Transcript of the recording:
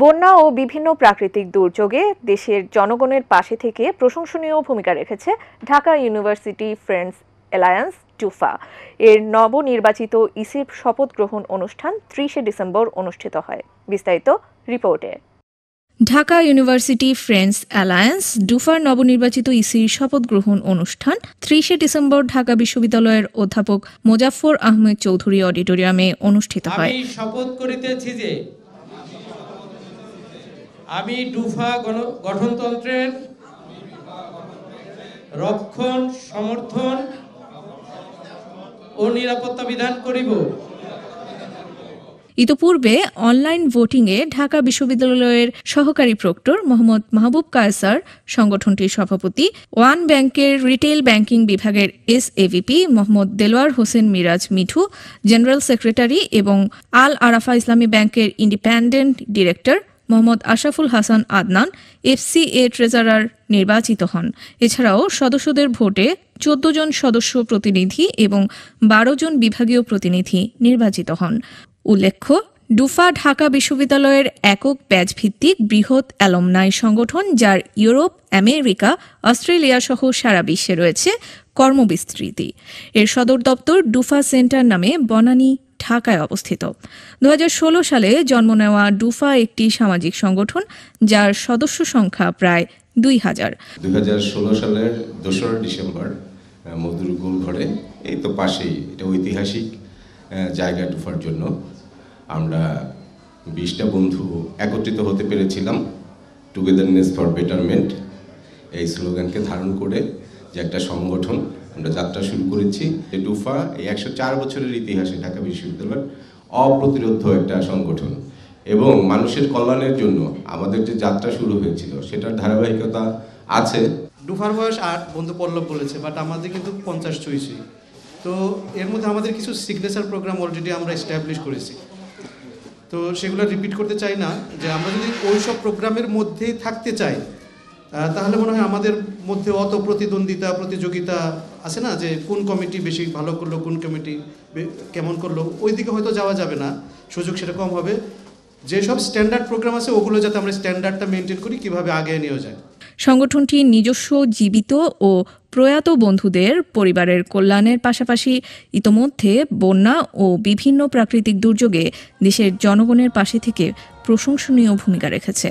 বন্যা ও বিভিন্ন প্রাকৃতিক দুর্যোগে দেশের জনগণের পাশে থেকে প্রশংসনীয় ভূমিকা রেখেছে Dhaka university friends alliance DUFA. এর নবনির্বাচিত ইসির শপথ গ্রহণ অনুষ্ঠান 30 ডিসেম্বর অনুষ্ঠিত হয়। বিস্তারিত রিপোর্টে। ঢাকা ইউনিভার্সিটি ফ্রেন্ডস অ্যালায়েন্স ডুফার নবনির্বাচিত ইসির শপথ গ্রহণ অনুষ্ঠান 30 ডিসেম্বর ঢাকা বিশ্ববিদ্যালয়ের অধ্যাপক মোজাফফর আহমেদ চৌধুরী অডিটোরিয়ামে অনুষ্ঠিত হয়। আমি শপথ করিতেছি যে আমি ডুফা গঠনতন্ত্রের রক্ষণ, সমর্থন ও নিরাপত্তা বিধান করিব। ইতোপূর্বে অনলাইন ভোটিংয়ে ঢাকা বিশ্ববিদ্যালয়ের সহকারী প্রক্টর মোহাম্মদ মাহবুব কায়সার, সংগঠনটির সভাপতি, ওয়ান ব্যাংকের রিটেইল ব্যাংকিং বিভাগের SAVP Mohammad Delwar Hossain Miraj Mithu, general secretary এবং আল আরাফা ইসলামী ব্যাংকের independent director Mohammad Ashraful Hasan Adnan FCA treasurer নির্বাচিত হন। এছাড়াও সদস্যদের ভোটে 14 জন সদস্য প্রতিনিধি এবং 12 জন বিভাগীয় প্রতিনিধি নির্বাচিত হন। উল্লেখ্য, ডুফা ঢাকা বিশ্ববিদ্যালয়ের একক ব্যাচ ভিত্তিক বৃহৎ অ্যালমনাই সংগঠন, যার ইউরোপ, আমেরিকা, অস্ট্রেলিয়া সহ সারা বিশ্বে রয়েছে কর্মবিস্তৃতি। এর সদর দপ্তর ডুফা সেন্টার নামে বনানী, ঢাকায় অবস্থিত। 2016 সালে জন্ম নেওয়া ডুফা একটি সামাজিক সংগঠন, যার সদস্য সংখ্যা প্রায় 2000। 2016 সালের 2 ডিসেম্বর মধুর গোলঘরে, এই তো পাশেই, এটা ঐতিহাসিক জায়গা ডুফার জন্য আমরা 20টা বন্ধু একত্রিত হতে পেরেছিলাম টুগেদারনেস ফর বেটারমেন্ট এই স্লোগানকে ধারণ করে, যে একটা সংগঠন আমরা যাত্রা শুরু করেছি। ডুফা এই 104 বছরের ইতিহাসে ঢাকা বিশ্ববিদ্যালয়ের অপ্রতিরোধ্য একটা সংগঠন এবং মানুষের কল্যাণের জন্য আমাদের যে যাত্রা শুরু হয়েছিল সেটার ধারাবাহিকতা আছে। ডুফার বয়স 8, বন্ধু পল্লব বলেছে, বাট আমাদের কিন্তু 50 ছুঁইছি। তো এর মধ্যে আমাদের কিছু সিগনেচার প্রোগ্রাম অলরেডি আমরা এস্টাবলিশ করেছি, তো সেগুলো রিপিট করতে চাই না। যে আমরা যদি ওই সব প্রোগ্রামের মধ্যেই থাকতে চাই, তাহলে মনে হয় আমাদের মধ্যে অত প্রতিদ্বন্দ্বিতা, প্রতিযোগিতা আছে না, যে কোন কমিটি বেশি ভালো করলো, কোন কমিটি কেমন করলো, ওই দিকে হয়তো যাওয়া যাবে না, সুযোগ সেটা কম হবে। যেসব স্ট্যান্ডার্ড প্রোগ্রাম আছে ওগুলো যাতে আমরা স্ট্যান্ডার্ডটা মেনটেন করি, কিভাবে আগে নিয়ে যায়। সংগঠনটি নিজস্ব জীবিত ও প্রয়াত বন্ধুদের পরিবারের কল্যাণের পাশাপাশি ইতোমধ্যে বন্যা ও বিভিন্ন প্রাকৃতিক দুর্যোগে দেশের জনগণের পাশে থেকে প্রশংসনীয় ভূমিকা রেখেছে।